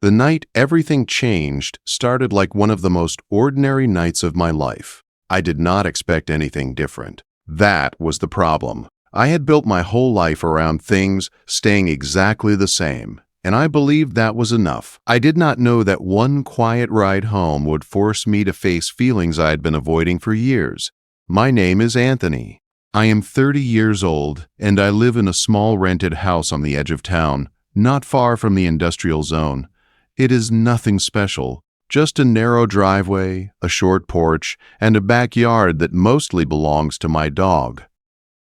The night everything changed started like one of the most ordinary nights of my life. I did not expect anything different. That was the problem. I had built my whole life around things staying exactly the same, and I believed that was enough. I did not know that one quiet ride home would force me to face feelings I had been avoiding for years. My name is Anthony. I am 30 years old, and I live in a small rented house on the edge of town, not far from the industrial zone. It is nothing special, just a narrow driveway, a short porch, and a backyard that mostly belongs to my dog.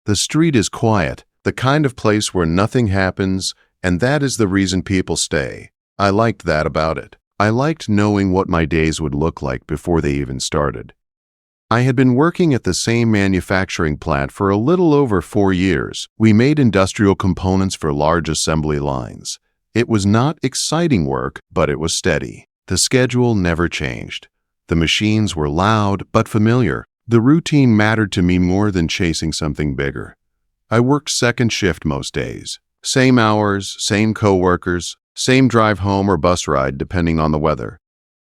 The street is quiet, the kind of place where nothing happens, and that is the reason people stay. I liked that about it. I liked knowing what my days would look like before they even started. I had been working at the same manufacturing plant for a little over 4 years. We made industrial components for large assembly lines. It was not exciting work, but it was steady. The schedule never changed. The machines were loud but familiar. The routine mattered to me more than chasing something bigger. I worked second shift most days. Same hours, same coworkers, same drive home or bus ride depending on the weather.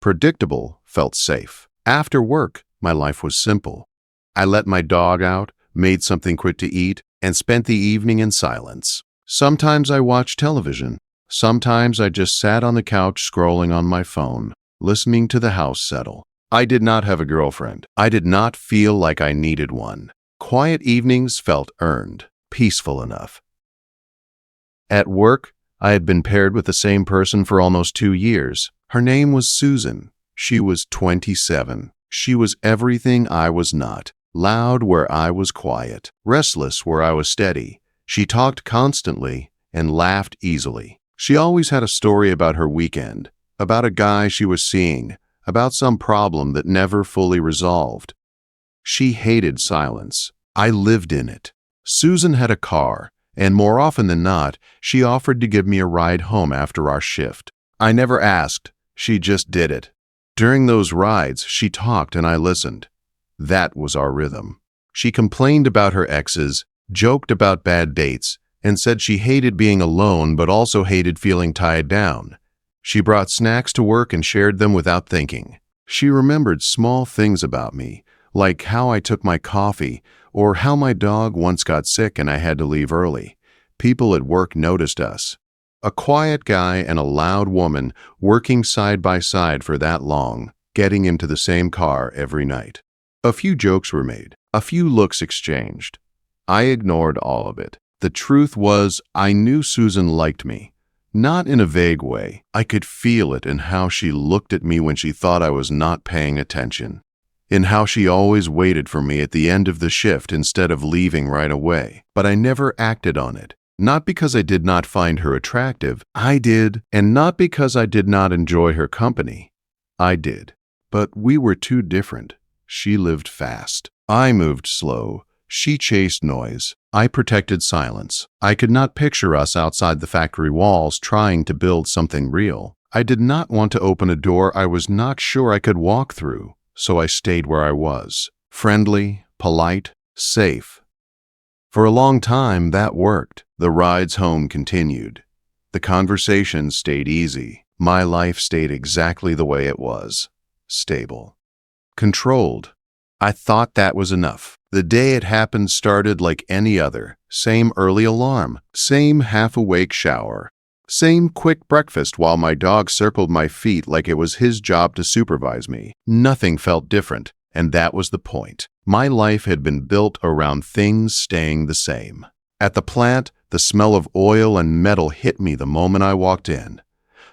Predictable felt safe. After work, my life was simple. I let my dog out, made something quick to eat, and spent the evening in silence. Sometimes I watched television. Sometimes I just sat on the couch scrolling on my phone, listening to the house settle. I did not have a girlfriend. I did not feel like I needed one. Quiet evenings felt earned, peaceful enough. At work, I had been paired with the same person for almost 2 years. Her name was Susan. She was 27. She was everything I was not. Loud where I was quiet. Restless where I was steady. She talked constantly and laughed easily. She always had a story about her weekend, about a guy she was seeing, about some problem that never fully resolved. She hated silence. I lived in it. Susan had a car, and more often than not, she offered to give me a ride home after our shift. I never asked. She just did it. During those rides, she talked and I listened. That was our rhythm. She complained about her exes, joked about bad dates, and said she hated being alone but also hated feeling tied down. She brought snacks to work and shared them without thinking. She remembered small things about me, like how I took my coffee or how my dog once got sick and I had to leave early. People at work noticed us. A quiet guy and a loud woman working side by side for that long, getting into the same car every night. A few jokes were made, a few looks exchanged. I ignored all of it. The truth was, I knew Susan liked me. Not in a vague way. I could feel it in how she looked at me when she thought I was not paying attention. In how she always waited for me at the end of the shift instead of leaving right away. But I never acted on it. Not because I did not find her attractive. I did. And not because I did not enjoy her company. I did. But we were too different. She lived fast. I moved slow. She chased noise. I protected silence. I could not picture us outside the factory walls trying to build something real. I did not want to open a door I was not sure I could walk through, so I stayed where I was. Friendly, polite, safe. For a long time, that worked. The rides home continued. The conversations stayed easy. My life stayed exactly the way it was. Stable. Controlled. I thought that was enough. The day it happened started like any other. Same early alarm, same half-awake shower, same quick breakfast while my dog circled my feet like it was his job to supervise me. Nothing felt different, and that was the point. My life had been built around things staying the same. At the plant, the smell of oil and metal hit me the moment I walked in.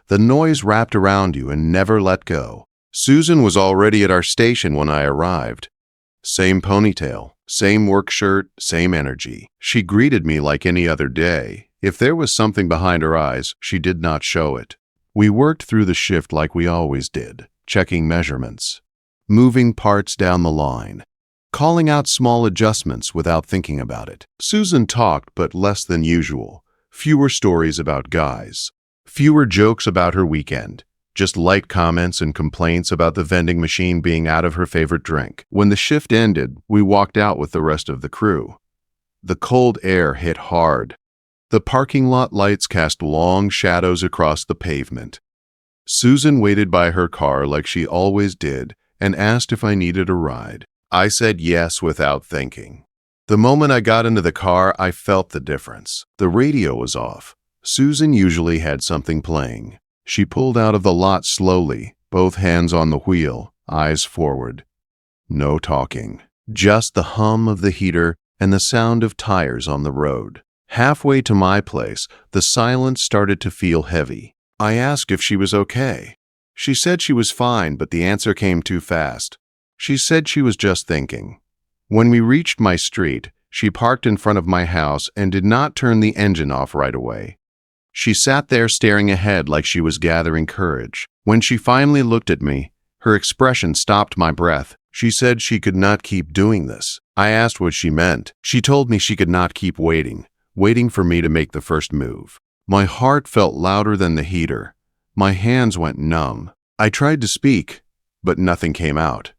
The noise wrapped around you and never let go. Susan was already at our station when I arrived. Same ponytail, same work shirt, same energy. She greeted me like any other day. If there was something behind her eyes, she did not show it. We worked through the shift like we always did, checking measurements, moving parts down the line, calling out small adjustments without thinking about it. Susan talked, but less than usual. Fewer stories about guys. Fewer jokes about her weekend. Just light comments and complaints about the vending machine being out of her favorite drink. When the shift ended, we walked out with the rest of the crew. The cold air hit hard. The parking lot lights cast long shadows across the pavement. Susan waited by her car like she always did and asked if I needed a ride. I said yes without thinking. The moment I got into the car, I felt the difference. The radio was off. Susan usually had something playing. She pulled out of the lot slowly, both hands on the wheel, eyes forward. No talking. Just the hum of the heater and the sound of tires on the road. Halfway to my place, the silence started to feel heavy. I asked if she was okay. She said she was fine, but the answer came too fast. She said she was just thinking. When we reached my street, she parked in front of my house and did not turn the engine off right away. She sat there staring ahead like she was gathering courage. When she finally looked at me, her expression stopped my breath. She said she could not keep doing this. I asked what she meant. She told me she could not keep waiting for me to make the first move. My heart felt louder than the heater. My hands went numb. I tried to speak, but nothing came out.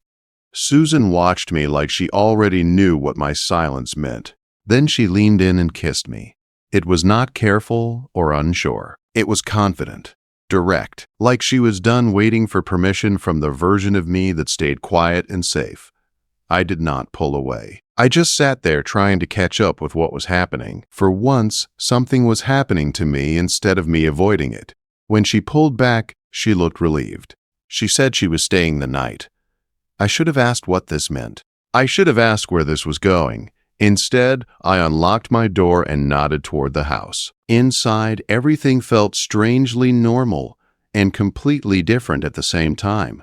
Susan watched me like she already knew what my silence meant. Then she leaned in and kissed me. It was not careful or unsure. It was confident, direct, like she was done waiting for permission from the version of me that stayed quiet and safe. I did not pull away. I just sat there trying to catch up with what was happening. For once, something was happening to me instead of me avoiding it. When she pulled back, she looked relieved. She said she was staying the night. I should have asked what this meant. I should have asked where this was going. Instead, I unlocked my door and nodded toward the house. Inside, everything felt strangely normal and completely different at the same time.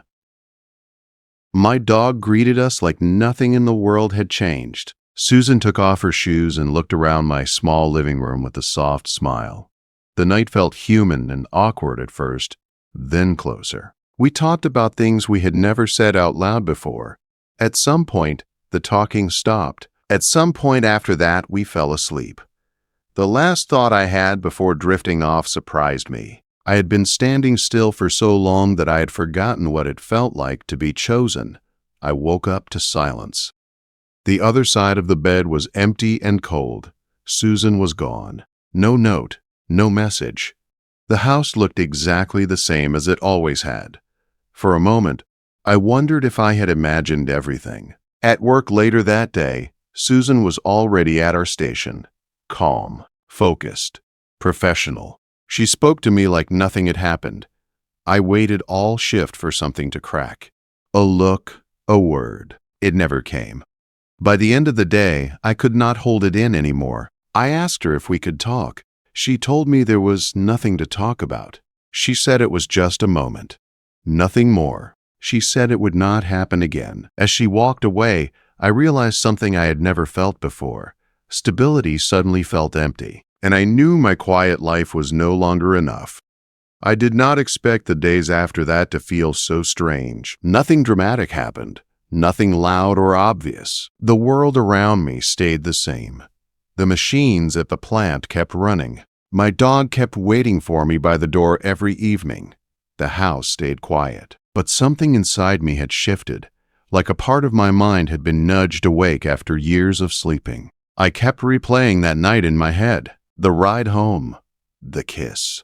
My dog greeted us like nothing in the world had changed. Susan took off her shoes and looked around my small living room with a soft smile. The night felt human and awkward at first, then closer. We talked about things we had never said out loud before. At some point, the talking stopped. At some point after that, we fell asleep. The last thought I had before drifting off surprised me. I had been standing still for so long that I had forgotten what it felt like to be chosen. I woke up to silence. The other side of the bed was empty and cold. Susan was gone. No note, no message. The house looked exactly the same as it always had. For a moment, I wondered if I had imagined everything. At work later that day, Susan was already at our station. Calm, focused, professional. She spoke to me like nothing had happened. I waited all shift for something to crack. A look, a word. It never came. By the end of the day, I could not hold it in anymore. I asked her if we could talk. She told me there was nothing to talk about. She said it was just a moment. Nothing more. She said it would not happen again. As she walked away, I realized something I had never felt before. Stability suddenly felt empty, and I knew my quiet life was no longer enough. I did not expect the days after that to feel so strange. Nothing dramatic happened. Nothing loud or obvious. The world around me stayed the same. The machines at the plant kept running. My dog kept waiting for me by the door every evening. The house stayed quiet. But something inside me had shifted, like a part of my mind had been nudged awake after years of sleeping. I kept replaying that night in my head. The ride home. The kiss.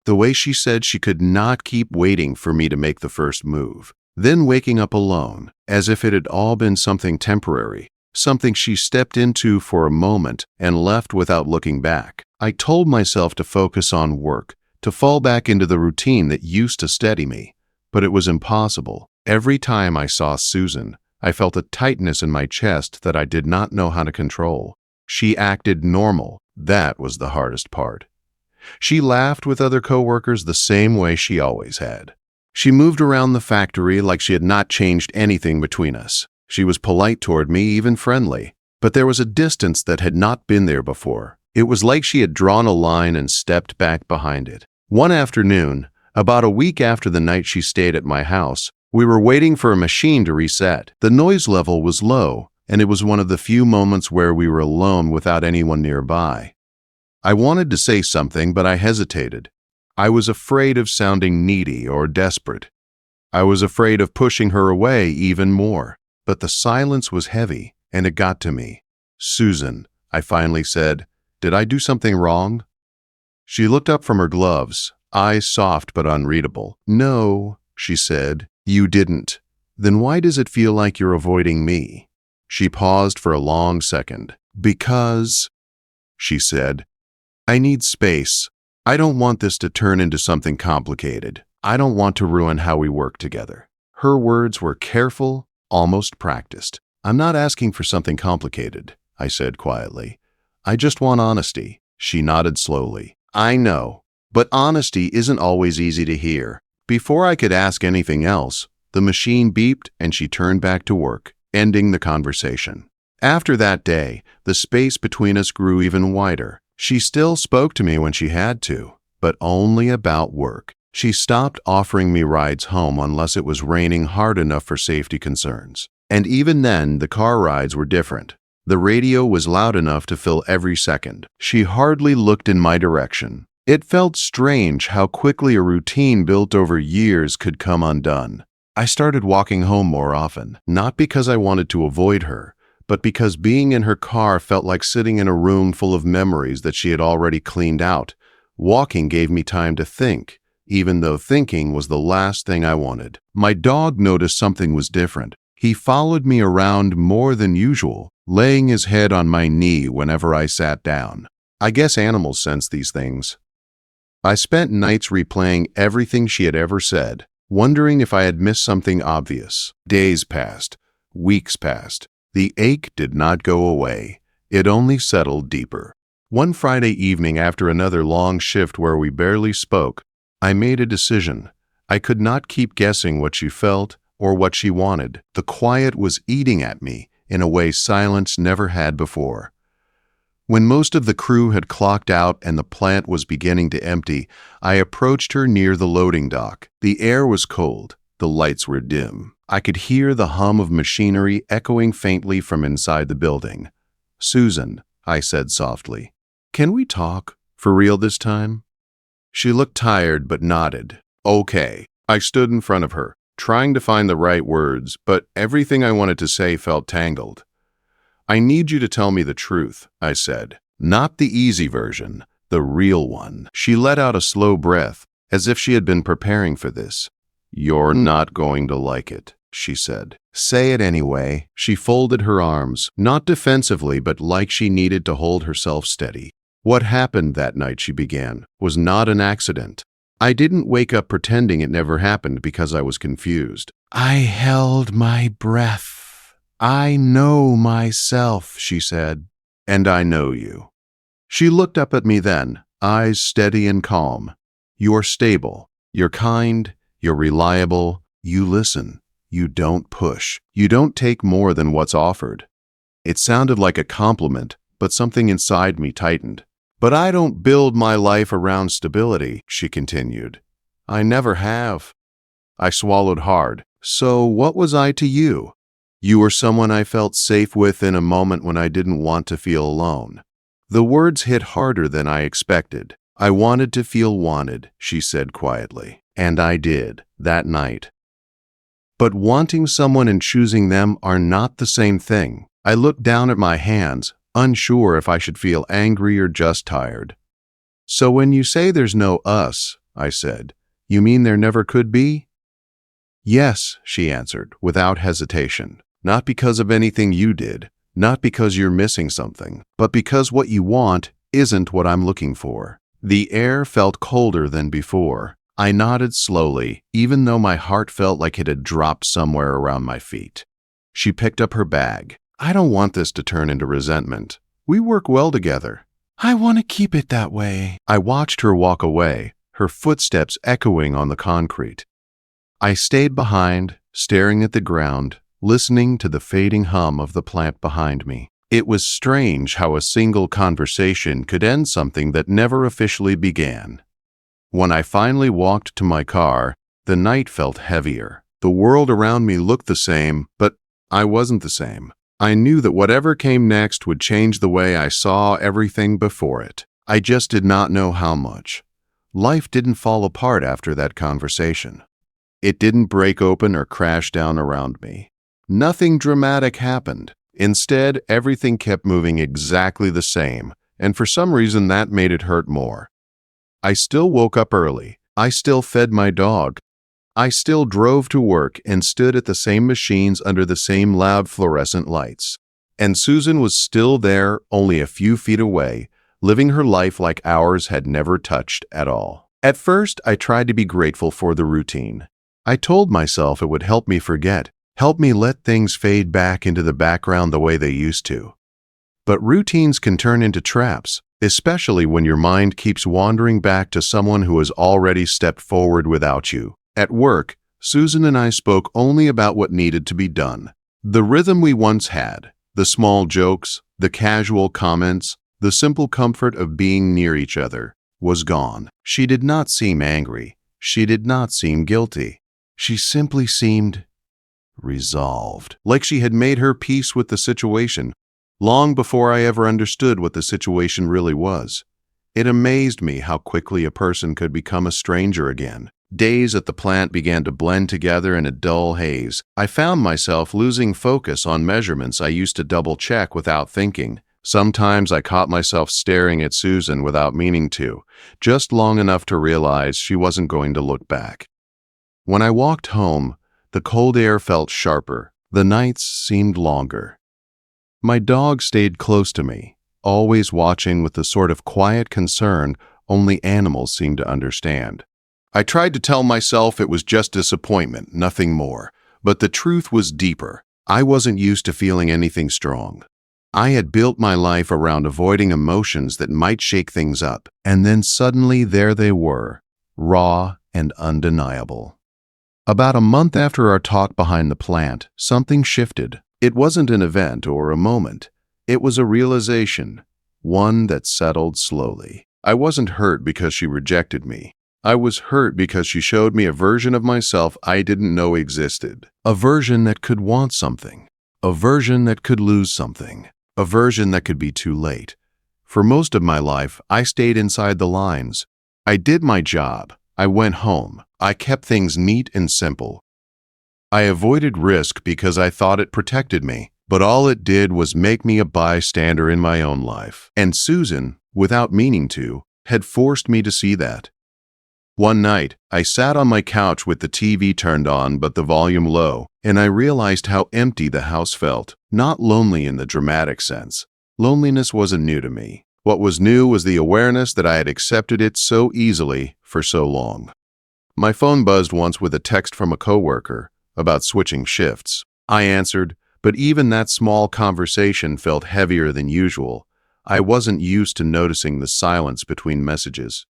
The way she said she could not keep waiting for me to make the first move. Then waking up alone, as if it had all been something temporary, something she stepped into for a moment and left without looking back. I told myself to focus on work, to fall back into the routine that used to steady me. But it was impossible. Every time I saw Susan, I felt a tightness in my chest that I did not know how to control. She acted normal. That was the hardest part. She laughed with other coworkers the same way she always had. She moved around the factory like she had not changed anything between us. She was polite toward me, even friendly. But there was a distance that had not been there before. It was like she had drawn a line and stepped back behind it. One afternoon, about a week after the night she stayed at my house, we were waiting for a machine to reset. The noise level was low, and it was one of the few moments where we were alone without anyone nearby. I wanted to say something, but I hesitated. I was afraid of sounding needy or desperate. I was afraid of pushing her away even more. But the silence was heavy, and it got to me. "Susan," I finally said, "did I do something wrong?" She looked up from her gloves, eyes soft but unreadable. "No," she said, "you didn't. Then why does it feel like you're avoiding me?" She paused for a long second. "Because," she said, "I need space. I don't want this to turn into something complicated. I don't want to ruin how we work together." Her words were careful, almost practiced. "I'm not asking for something complicated," I said quietly. "I just want honesty." She nodded slowly. "I know, but honesty isn't always easy to hear." Before I could ask anything else, the machine beeped and she turned back to work, ending the conversation. After that day, the space between us grew even wider. She still spoke to me when she had to, but only about work. She stopped offering me rides home unless it was raining hard enough for safety concerns. And even then, the car rides were different. The radio was loud enough to fill every second. She hardly looked in my direction. It felt strange how quickly a routine built over years could come undone. I started walking home more often, not because I wanted to avoid her, but because being in her car felt like sitting in a room full of memories that she had already cleaned out. Walking gave me time to think, even though thinking was the last thing I wanted. My dog noticed something was different. He followed me around more than usual, laying his head on my knee whenever I sat down. I guess animals sense these things. I spent nights replaying everything she had ever said, wondering if I had missed something obvious. Days passed. Weeks passed. The ache did not go away. It only settled deeper. One Friday evening after another long shift where we barely spoke, I made a decision. I could not keep guessing what she felt or what she wanted. The quiet was eating at me in a way silence never had before. When most of the crew had clocked out and the plant was beginning to empty, I approached her near the loading dock. The air was cold. The lights were dim. I could hear the hum of machinery echoing faintly from inside the building. "Susan," I said softly, "can we talk? For real this time?" She looked tired but nodded. "Okay." I stood in front of her, trying to find the right words, but everything I wanted to say felt tangled. "I need you to tell me the truth," I said. "Not the easy version, the real one." She let out a slow breath, as if she had been preparing for this. "You're not going to like it," she said. "Say it anyway." She folded her arms, not defensively, but like she needed to hold herself steady. "What happened that night," she began, "was not an accident. I didn't wake up pretending it never happened because I was confused. I held my breath. I know myself," she said, "and I know you." She looked up at me then, eyes steady and calm. "You're stable. You're kind. You're reliable. You listen. You don't push. You don't take more than what's offered." It sounded like a compliment, but something inside me tightened. "But I don't build my life around stability," she continued. "I never have." I swallowed hard. "So what was I to you?" "You were someone I felt safe with in a moment when I didn't want to feel alone." The words hit harder than I expected. "I wanted to feel wanted," she said quietly. "And I did, that night." But wanting someone and choosing them are not the same thing. I looked down at my hands, unsure if I should feel angry or just tired. "So when you say there's no us," I said, "you mean there never could be?" "Yes," she answered, without hesitation. "Not because of anything you did, not because you're missing something, but because what you want isn't what I'm looking for." The air felt colder than before. I nodded slowly, even though my heart felt like it had dropped somewhere around my feet. She picked up her bag. "I don't want this to turn into resentment. We work well together." "I want to keep it that way." I watched her walk away, her footsteps echoing on the concrete. I stayed behind, staring at the ground, listening to the fading hum of the plant behind me. It was strange how a single conversation could end something that never officially began. When I finally walked to my car, the night felt heavier. The world around me looked the same, but I wasn't the same. I knew that whatever came next would change the way I saw everything before it. I just did not know how much. Life didn't fall apart after that conversation. It didn't break open or crash down around me. Nothing dramatic happened. Instead, everything kept moving exactly the same, and for some reason that made it hurt more. I still woke up early, I still fed my dog. I still drove to work and stood at the same machines under the same loud fluorescent lights. And Susan was still there, only a few feet away, living her life like ours had never touched at all. At first, I tried to be grateful for the routine. I told myself it would help me forget, help me let things fade back into the background the way they used to. But routines can turn into traps, especially when your mind keeps wandering back to someone who has already stepped forward without you. At work, Susan and I spoke only about what needed to be done. The rhythm we once had, the small jokes, the casual comments, the simple comfort of being near each other, was gone. She did not seem angry. She did not seem guilty. She simply seemed resolved, like she had made her peace with the situation, long before I ever understood what the situation really was. It amazed me how quickly a person could become a stranger again. Days at the plant began to blend together in a dull haze. I found myself losing focus on measurements I used to double-check without thinking. Sometimes I caught myself staring at Susan without meaning to, just long enough to realize she wasn't going to look back. When I walked home, the cold air felt sharper. The nights seemed longer. My dog stayed close to me, always watching with the sort of quiet concern only animals seem to understand. I tried to tell myself it was just disappointment, nothing more. But the truth was deeper. I wasn't used to feeling anything strong. I had built my life around avoiding emotions that might shake things up. And then suddenly there they were, raw and undeniable. About a month after our talk behind the plant, something shifted. It wasn't an event or a moment. It was a realization, one that settled slowly. I wasn't hurt because she rejected me. I was hurt because she showed me a version of myself I didn't know existed. A version that could want something. A version that could lose something. A version that could be too late. For most of my life, I stayed inside the lines. I did my job. I went home. I kept things neat and simple. I avoided risk because I thought it protected me. But all it did was make me a bystander in my own life. And Susan, without meaning to, had forced me to see that. One night, I sat on my couch with the TV turned on but the volume low, and I realized how empty the house felt. Not lonely in the dramatic sense. Loneliness wasn't new to me. What was new was the awareness that I had accepted it so easily for so long. My phone buzzed once with a text from a coworker about switching shifts. I answered, but even that small conversation felt heavier than usual. I wasn't used to noticing the silence between messages.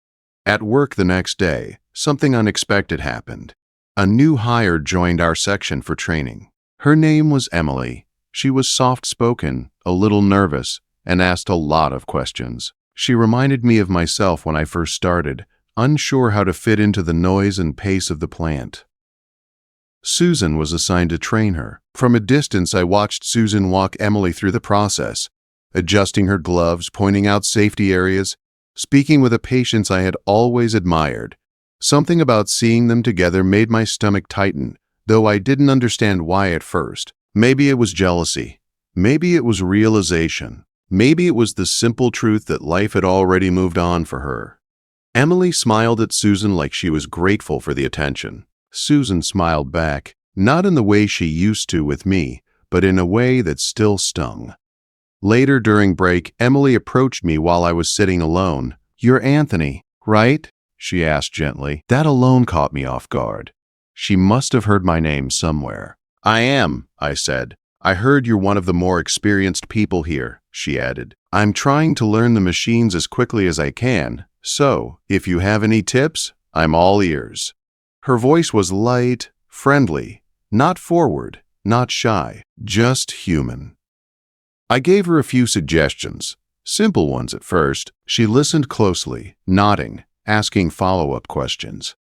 At work the next day, something unexpected happened. A new hire joined our section for training. Her name was Emily. She was soft-spoken, a little nervous, and asked a lot of questions. She reminded me of myself when I first started, unsure how to fit into the noise and pace of the plant. Susan was assigned to train her. From a distance, I watched Susan walk Emily through the process, adjusting her gloves, pointing out safety areas, speaking with a patience I had always admired. Something about seeing them together made my stomach tighten, though I didn't understand why at first. Maybe it was jealousy. Maybe it was realization. Maybe it was the simple truth that life had already moved on for her. Emily smiled at Susan like she was grateful for the attention. Susan smiled back, not in the way she used to with me, but in a way that still stung. Later during break, Emily approached me while I was sitting alone. "You're Anthony, right?" she asked gently. That alone caught me off guard. She must have heard my name somewhere. "I am," I said. "I heard you're one of the more experienced people here," she added. "I'm trying to learn the machines as quickly as I can, so if you have any tips, I'm all ears." Her voice was light, friendly, not forward, not shy, just human. I gave her a few suggestions, simple ones at first. She listened closely, nodding, asking follow-up questions.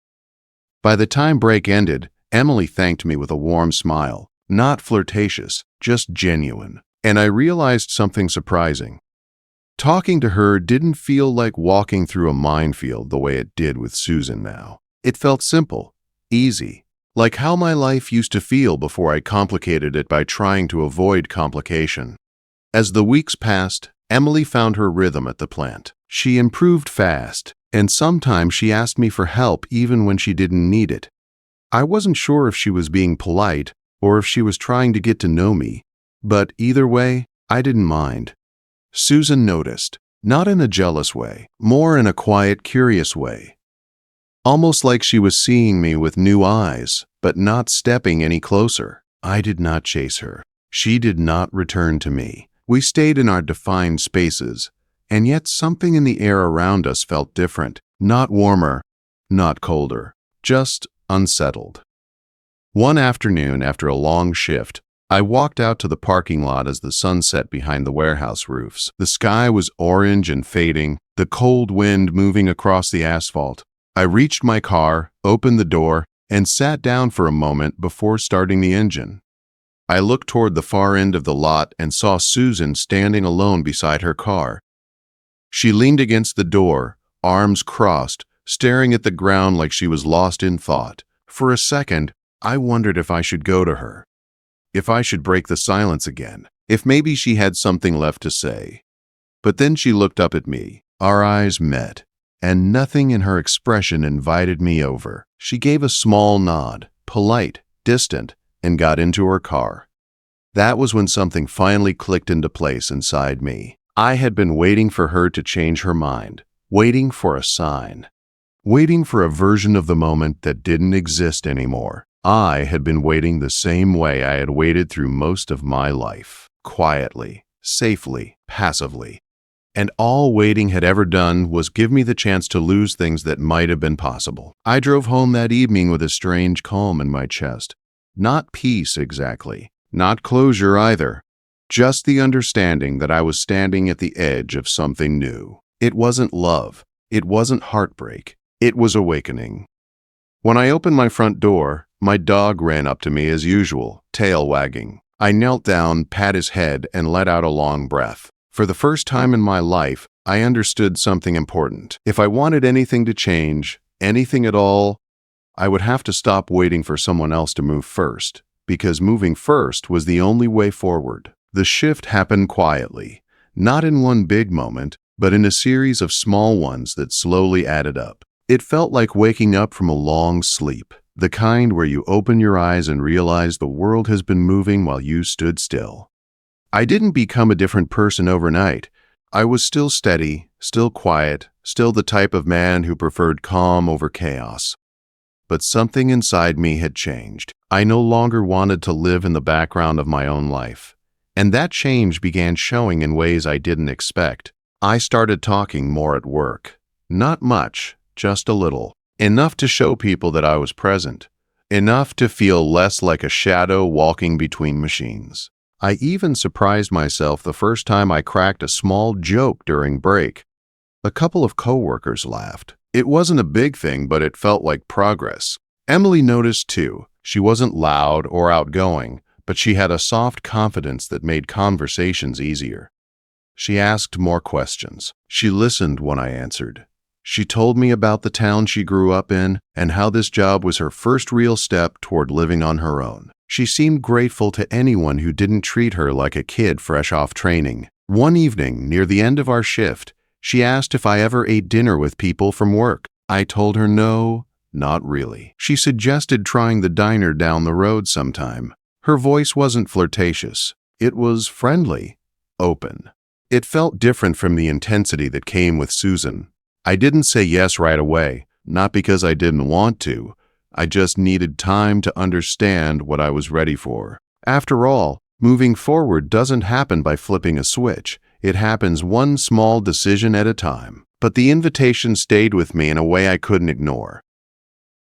By the time break ended, Emily thanked me with a warm smile, not flirtatious, just genuine. And I realized something surprising. Talking to her didn't feel like walking through a minefield the way it did with Susan now. It felt simple, easy, like how my life used to feel before I complicated it by trying to avoid complication. As the weeks passed, Emily found her rhythm at the plant. She improved fast, And sometimes she asked me for help even when she didn't need it. I wasn't sure if she was being polite or if she was trying to get to know me, but either way, I didn't mind. Susan noticed, not in a jealous way, more in a quiet, curious way. Almost like she was seeing me with new eyes, but not stepping any closer. I did not chase her. She did not return to me. We stayed in our defined spaces, and yet something in the air around us felt different. Not warmer, not colder, just unsettled. One afternoon, after a long shift, I walked out to the parking lot as the sun set behind the warehouse roofs. The sky was orange and fading, the cold wind moving across the asphalt. I reached my car, opened the door, and sat down for a moment before starting the engine. I looked toward the far end of the lot and saw Susan standing alone beside her car. She leaned against the door, arms crossed, staring at the ground like she was lost in thought. For a second, I wondered if I should go to her, if I should break the silence again, if maybe she had something left to say. But then she looked up at me. Our eyes met, and nothing in her expression invited me over. She gave a small nod, polite, distant, and got into her car. That was when something finally clicked into place inside me. I had been waiting for her to change her mind, waiting for a sign, waiting for a version of the moment that didn't exist anymore. I had been waiting the same way I had waited through most of my life, quietly, safely, passively. And all waiting had ever done was give me the chance to lose things that might have been possible. I drove home that evening with a strange calm in my chest. Not peace exactly, not closure either. Just the understanding that I was standing at the edge of something new. It wasn't love. It wasn't heartbreak. It was awakening. When I opened my front door, my dog ran up to me as usual, tail wagging. I knelt down, pat his head, and let out a long breath. For the first time in my life, I understood something important. If I wanted anything to change, anything at all, I would have to stop waiting for someone else to move first, because moving first was the only way forward. The shift happened quietly, not in one big moment, but in a series of small ones that slowly added up. It felt like waking up from a long sleep, the kind where you open your eyes and realize the world has been moving while you stood still. I didn't become a different person overnight. I was still steady, still quiet, still the type of man who preferred calm over chaos. But something inside me had changed. I no longer wanted to live in the background of my own life. And that change began showing in ways I didn't expect. I started talking more at work. Not much, just a little. Enough to show people that I was present. Enough to feel less like a shadow walking between machines. I even surprised myself the first time I cracked a small joke during break. A couple of coworkers laughed. It wasn't a big thing, but it felt like progress. Emily noticed too. She wasn't loud or outgoing, but she had a soft confidence that made conversations easier. She asked more questions. She listened when I answered. She told me about the town she grew up in and how this job was her first real step toward living on her own. She seemed grateful to anyone who didn't treat her like a kid fresh off training. One evening, near the end of our shift, she asked if I ever ate dinner with people from work. I told her no, not really. She suggested trying the diner down the road sometime. Her voice wasn't flirtatious. It was friendly, open. It felt different from the intensity that came with Susan. I didn't say yes right away, not because I didn't want to. I just needed time to understand what I was ready for. After all, moving forward doesn't happen by flipping a switch. It happens one small decision at a time. But the invitation stayed with me in a way I couldn't ignore.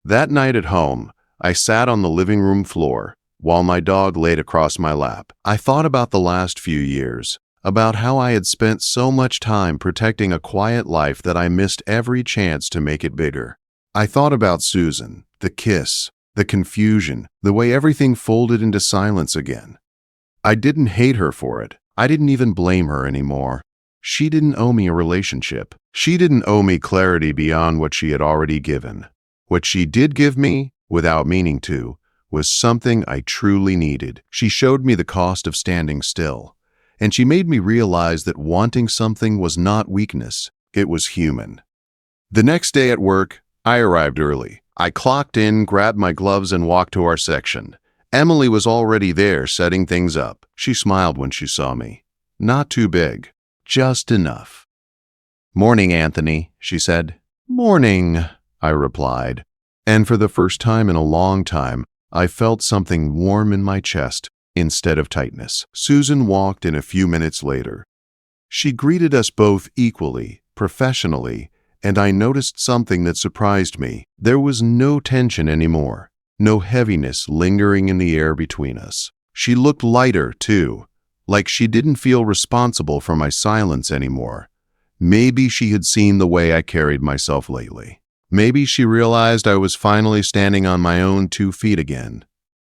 That night at home, I sat on the living room floor while my dog laid across my lap. I thought about the last few years, about how I had spent so much time protecting a quiet life that I missed every chance to make it bigger. I thought about Susan, the kiss, the confusion, the way everything folded into silence again. I didn't hate her for it. I didn't even blame her anymore. She didn't owe me a relationship. She didn't owe me clarity beyond what she had already given. What she did give me, without meaning to, was something I truly needed. She showed me the cost of standing still. And she made me realize that wanting something was not weakness, it was human. The next day at work, I arrived early. I clocked in, grabbed my gloves, and walked to our section. Emily was already there, setting things up. She smiled when she saw me. Not too big, just enough. "Morning, Anthony," she said. "Morning," I replied. And for the first time in a long time, I felt something warm in my chest instead of tightness. Susan walked in a few minutes later. She greeted us both equally, professionally, and I noticed something that surprised me. There was no tension anymore, no heaviness lingering in the air between us. She looked lighter, too, like she didn't feel responsible for my silence anymore. Maybe she had seen the way I carried myself lately. Maybe she realized I was finally standing on my own 2 feet again.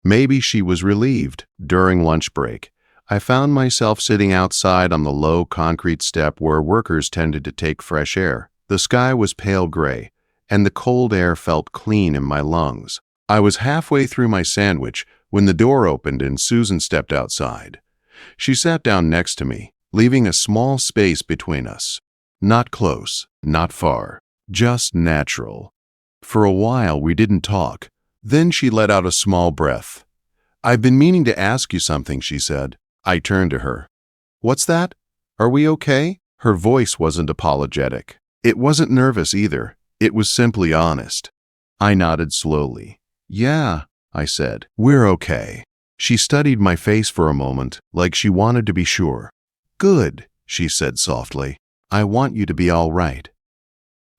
Maybe she was relieved. During lunch break, I found myself sitting outside on the low concrete step where workers tended to take fresh air. The sky was pale gray, and the cold air felt clean in my lungs. I was halfway through my sandwich when the door opened and Susan stepped outside. She sat down next to me, leaving a small space between us. Not close, not far, just natural. For a while we didn't talk. Then she let out a small breath. "I've been meaning to ask you something," she said. I turned to her. "What's that? Are we okay?" Her voice wasn't apologetic. It wasn't nervous either. It was simply honest. I nodded slowly. "Yeah," I said. "We're okay." She studied my face for a moment, like she wanted to be sure. "Good," she said softly. "I want you to be all right."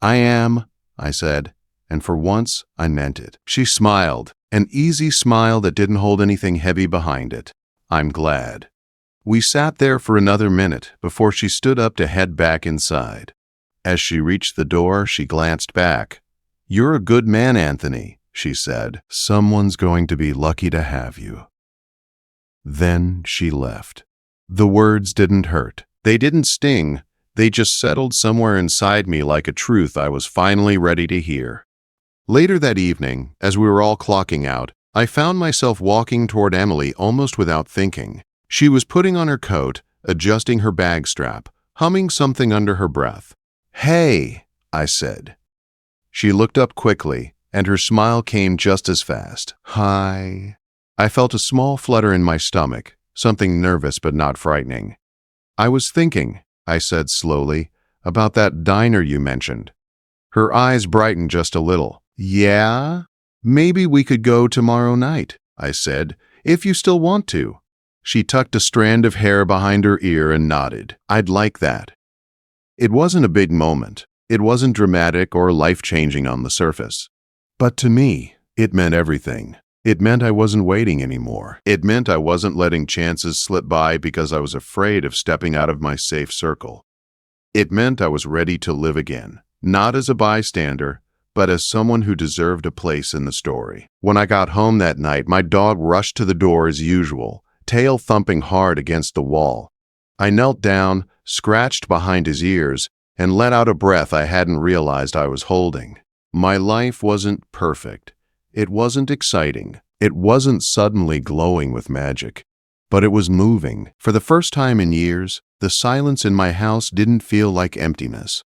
"I am," I said, and for once I meant it. She smiled, an easy smile that didn't hold anything heavy behind it. "I'm glad." We sat there for another minute before she stood up to head back inside. As she reached the door, she glanced back. "You're a good man, Anthony," she said. "Someone's going to be lucky to have you." Then she left. The words didn't hurt. They didn't sting. They just settled somewhere inside me like a truth I was finally ready to hear. Later that evening, as we were all clocking out, I found myself walking toward Emily almost without thinking. She was putting on her coat, adjusting her bag strap, humming something under her breath. "Hey," I said. She looked up quickly, and her smile came just as fast. "Hi." I felt a small flutter in my stomach, something nervous but not frightening. "I was thinking," I said slowly, "about that diner you mentioned." Her eyes brightened just a little. "Yeah? Maybe we could go tomorrow night," I said, "if you still want to." She tucked a strand of hair behind her ear and nodded. "I'd like that." It wasn't a big moment. It wasn't dramatic or life-changing on the surface. But to me, it meant everything. It meant I wasn't waiting anymore. It meant I wasn't letting chances slip by because I was afraid of stepping out of my safe circle. It meant I was ready to live again, not as a bystander, but as someone who deserved a place in the story. When I got home that night, my dog rushed to the door as usual, tail thumping hard against the wall. I knelt down, scratched behind his ears, and let out a breath I hadn't realized I was holding. My life wasn't perfect. It wasn't exciting. It wasn't suddenly glowing with magic. But it was moving. For the first time in years, the silence in my house didn't feel like emptiness.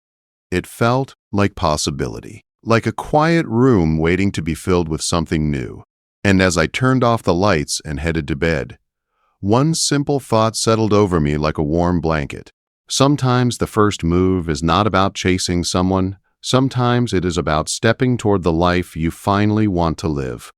It felt like possibility, like a quiet room waiting to be filled with something new. And as I turned off the lights and headed to bed, one simple thought settled over me like a warm blanket. Sometimes the first move is not about chasing someone. Sometimes it is about stepping toward the life you finally want to live.